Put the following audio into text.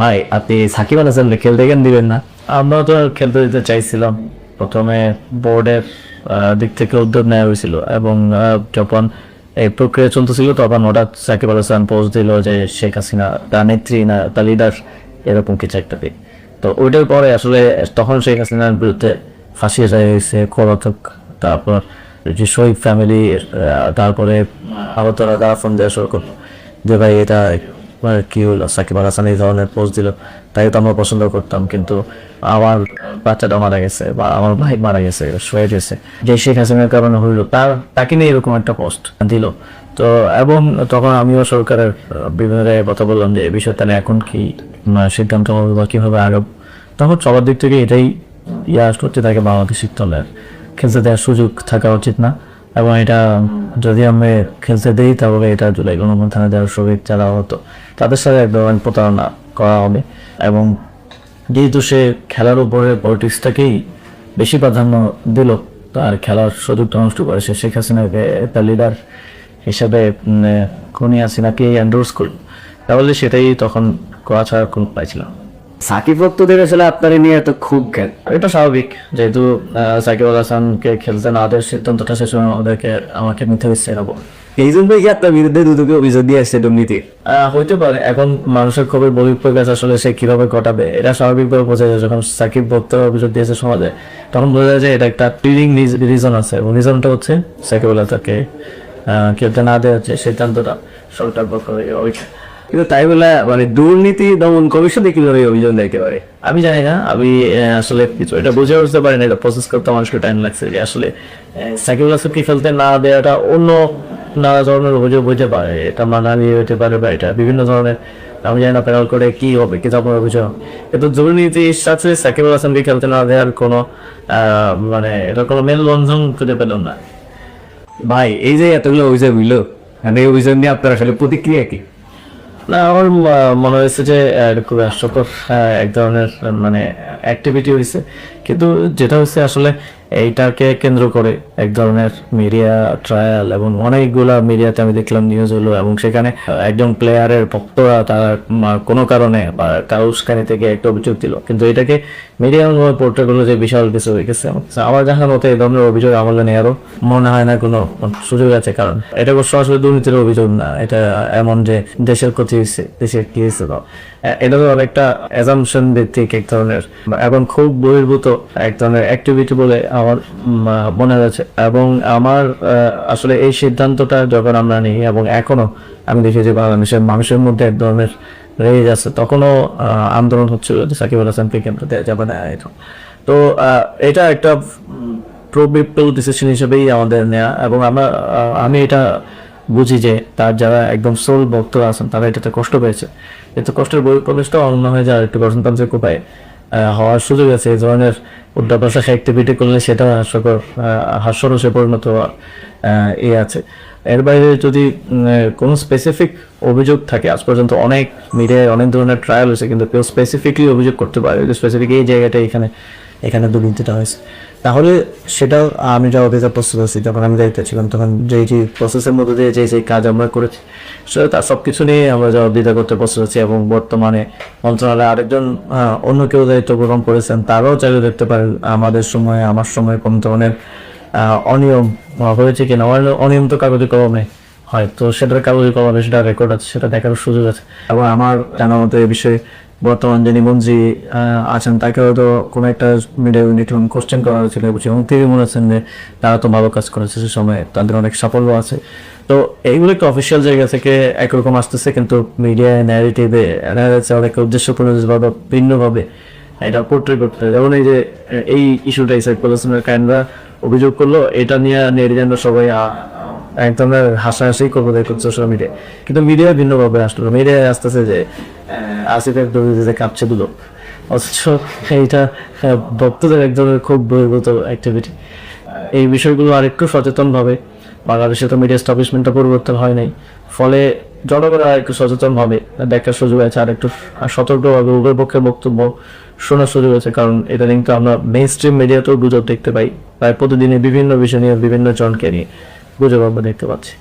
ভাই আপনি সাকিব আল হাসানকে খেলতে কেন দিবেন না? আমরা তো খেলতে দিতে চাইছিলাম, প্রথমে বোর্ডের দিক থেকে উদ্যোগ নেওয়া হয়েছিল এবং যখন এই প্রক্রিয়া চলতেছিল তখন হঠাৎ সাকিব আল হাসান পোস্ট দিল যে শেখ হাসিনা তার নেত্রী না তার লিডার, এরকম কিছু একটা দিক। তো ওইটার পরে আসলে তখন শেখ হাসিনার বিরুদ্ধে ফাঁসি হয়েছে পলাতক, তারপর যে শহীদ ফ্যামিলি, তারপরে আহতরা তারা ফোন দেওয়া শুরু করলো যে ভাই এটা কি হলো, সাকিব আল হাসান এই ধরনের পোস্ট দিল। তাই তো আমরা পছন্দ করতাম, কিন্তু আমার বাচ্চাটা মারা গেছে বা আমার ভাই মারা গেছে, শহীদ হয়েছে, যে শেখ হাসিনার কারণে হইলো, তাকে নিয়ে এরকম একটা পোস্ট দিল। তো এবং তখন আমিও সরকারের বিভিন্ন জায়গায় কথা বললাম যে এই বিষয়টা নিয়ে এখন কি সিদ্ধান্ত হবে বা কীভাবে আরব। তখন সবার দিক থেকে এটাই করতে থাকে, বাংলাদেশের দলের খেলতে দেওয়ার সুযোগ থাকা উচিত না, এবং এটা যদি আমি খেলতে দিই তাহলে এটা জুলাই গণঅভ্যুত্থানে যারা শহীদ যারা হতো তাদের সাথে এক ধরনের প্রতারণা করা হবে। এবং যেহেতু সে খেলার উপরে পলিটিক্সটাকেই বেশি প্রাধান্য দিল, তার খেলার সুযোগটা নষ্ট করে সে শেখ হাসিনাকে তার লিডার হিসাবে খুনি হাসিনাকে এন্ডোর্স করল, তাহলে সেটাই তখন করা ছাড়া কোনো উপায় ছিল না। সাকিব ভক্তদের আসলে আপনার নিয়ে এত খুব কেন? এটা স্বাভাবিক, যেহেতু সাকিব আল হাসানকে খেলতে না দেওয়ার সিদ্ধান্তটা সে সময় আমাকে নিতে হচ্ছে এরকম। এই জন্যই কি আপনার বিরুদ্ধে দুদকে অভিযোগ দিয়ে আসছে দুর্নীতি? হইতে পারে, এখন মানুষের খবর বহিঃপ্রকাশ আসলে সে কিভাবে ঘটাবে এটা স্বাভাবিকভাবে বোঝা যায়। যখন সাকিব ভক্ত অভিযোগ দিয়েছে সমাজে, তখন বোঝা যায় যে এটা একটা লিডিং রিজন আছে, এবং রিজনটা হচ্ছে সাকিব আল হাসানকে খেলতে না দেওয়ার যে সিদ্ধান্তটা সরকার পক্ষ থেকে ওইটা। কিন্তু তাই বলে মানে দুর্নীতি দমন কমিশনে কিভাবে অভিযোগ দিতে পারে? আমি জানি না, আমি আসলে কিছু এটা বুঝে উঠতে পারি না, এটা প্রসেস করতে মানুষকে টাইম লাগছে যে আসলে সাকিব আল হাসানকে খেলতে না দেওয়াটা অন্য নানা ধরনের অভিযোগ হইতে পারে, এটা মানালি হইতে পারে বা এটা বিভিন্ন ধরনের, আমি জানি না প্যানেল করে কি হবে, কিন্তু আপনার অভিযোগ। কিন্তু দুর্নীতির সাথে সাকিব আল হাসানকে খেলতে না দেওয়ার কোনো মানে এটা কোনো মেলবন্ধন খুঁজে পেলাম না। ভাই এই যে এতগুলো অভিযোগ হইলো, এই অভিযোগ নিয়ে আপনার আসলে প্রতিক্রিয়া কি? না, আমার মনে হয়েছে যে এটা খুব হাস্যকর এক ধরনের মানে অ্যাক্টিভিটি হয়েছে, কিন্তু যেটা হচ্ছে আসলে এইটাকে কেন্দ্র করে এক ধরনের মিডিয়া ট্রায়াল, এবং অনেকগুলা মিডিয়াতে আমি দেখলাম নিউজ হলো, এবং সেখানে একজন প্লেয়ারের ভক্তরা তারা কোনো কারণে বা কারো উস্কানি থেকে একটা অভিযোগ দিল, কিন্তু এটাকে মিডিয়া পোর্ট্রে করলো যে বিশাল কিছু হয়ে গেছে। আমার দেখার মতো এই ধরনের অভিযোগ আমলে নেওয়ারও মনে হয় না কোনো সুযোগ আছে, কারণ এটা সরাসরি দুর্নীতির অভিযোগ না, এটা এমন যে দেশের ক্ষতি হয়েছে, দেশের কি হয়েছে, এটা তো অনেকটা অ্যাজাম্পশন ভিত্তিক এক ধরনের এবং খুব বহির্ভূত এক ধরনের অ্যাক্টিভিটি বলে আমার মনে হয়েছে। এবং আমার আসলে এই সিদ্ধান্তটা যখন আমরা নিই, এবং এখনো আমি দেখি যে বাংলাদেশের মানুষের মধ্যে এক ধরনের রেজ আছে, তখনও আন্দোলন হচ্ছিল যে সাকিব আল হাসানকে কেন্দ্র দেওয়া যাবে না। তো এটা একটা প্রো পিপল ডিসিশন হিসেবেই আমাদের নেওয়া, এবং আমি এটা বুঝি যে তার যারা একদম সোল ভক্ত আছেন তারা এটাতে কষ্ট পেয়েছে, কিন্তু কষ্টের বহিঃপ্রকাশটাও অন্য হয়ে যায় একটু গঠনতান্ত্রিক উপায়ে হওয়ার সুযোগ আছে। এই ধরনের উদ্যাপাশা অ্যাক্টিভিটি করলে সেটা হাস্যরসে পরিণত হওয়ার আছে। এর বাইরে যদি কোনো স্পেসিফিক অভিযোগ থাকে, আজ পর্যন্ত অনেক মিডিয়ায় অনেক ধরনের ট্রায়াল হয়েছে, কিন্তু কেউ স্পেসিফিকলি অভিযোগ করতে পারে যে স্পেসিফিক এই জায়গাটা এখানে দুর্নীতিটা হয়েছে, তাহলে সেটাও আমি জবাব দিতে প্রস্তুত আছি। যখন আমি দায়িত্বে ছিলাম তখন যে প্রসেসের মধ্যে দিয়ে যে কাজ আমরা করেছি সেটা তার সব কিছু নিয়ে আমরা জবাবদিহিতা করতে প্রস্তুত আছি। এবং বর্তমানে মন্ত্রণালয়ে আরেকজন অন্য কেউ দায়িত্ব গ্রহণ করেছেন, তারাও চাইলে দেখতে পারেন আমার সময় কোন ধরনের অনিয়ম হয়েছে কিনা। অনিয়ম তো কাগজে কলমে হয়, তো সেটার কাগজে কলমে সেটা রেকর্ড আছে, সেটা দেখার সুযোগ আছে। এবং আমার জানা মতো এই বিষয়ে বর্তমান যিনি মন্ত্রী আছেন তাকে হয়তো কোনো একটা মিডিয়া ইউনিট কোশ্চেন করা হয়েছিল, এবং তিনি মনে হচ্ছেন যে তারা তো ভালো কাজ করেছে, সে সময় তাদের অনেক সাফল্য আছে। তো এইগুলো একটা অফিসিয়াল জায়গা থেকে একরকম আসতেছে, কিন্তু মিডিয়া ন্যারেটিভে অনেক উদ্দেশ্য প্রণোদিতভাবে ভিন্নভাবে এটা পোর্ট্রে করতে হয়। যেমন এই যে এই ইস্যুটা সাইফুল হাসানের কাইন্ডরা অভিযোগ করলো, এটা নিয়ে নেটিজেনরা সবাই একদম হাসাহাসি করবো দেখুন সোশ্যাল মিডিয়ায়, কিন্তু মিডিয়া ভিন্নভাবে আসলো। মিডিয়ায় আসতেছে যে আসিফের দরিদ্রে কাঁপছে দুলো, অথচ এইটা ভক্তদের এক ধরনের খুব বহির্ভূত অ্যাক্টিভিটি। এই বিষয়গুলো আরেকটু সচেতনভাবে, বাংলাদেশে তো মিডিয়া এস্টাবলিশমেন্টটা পরিবর্তন হয় নাই, ফলে জনগণ আরেকটু সচেতনভাবে দেখার সুযোগ আছে, আর একটু সতর্কভাবে উভয় পক্ষের বক্তব্য শোনার সুযোগ আছে। কারণ এটা কিন্তু আমরা মেইন স্ট্রিম মিডিয়াতেও গুজব দেখতে পাই, প্রায় প্রতিদিনই বিভিন্ন বিষয় নিয়ে বিভিন্ন জনকে নিয়ে গুজব আমরা দেখতে পাচ্ছি।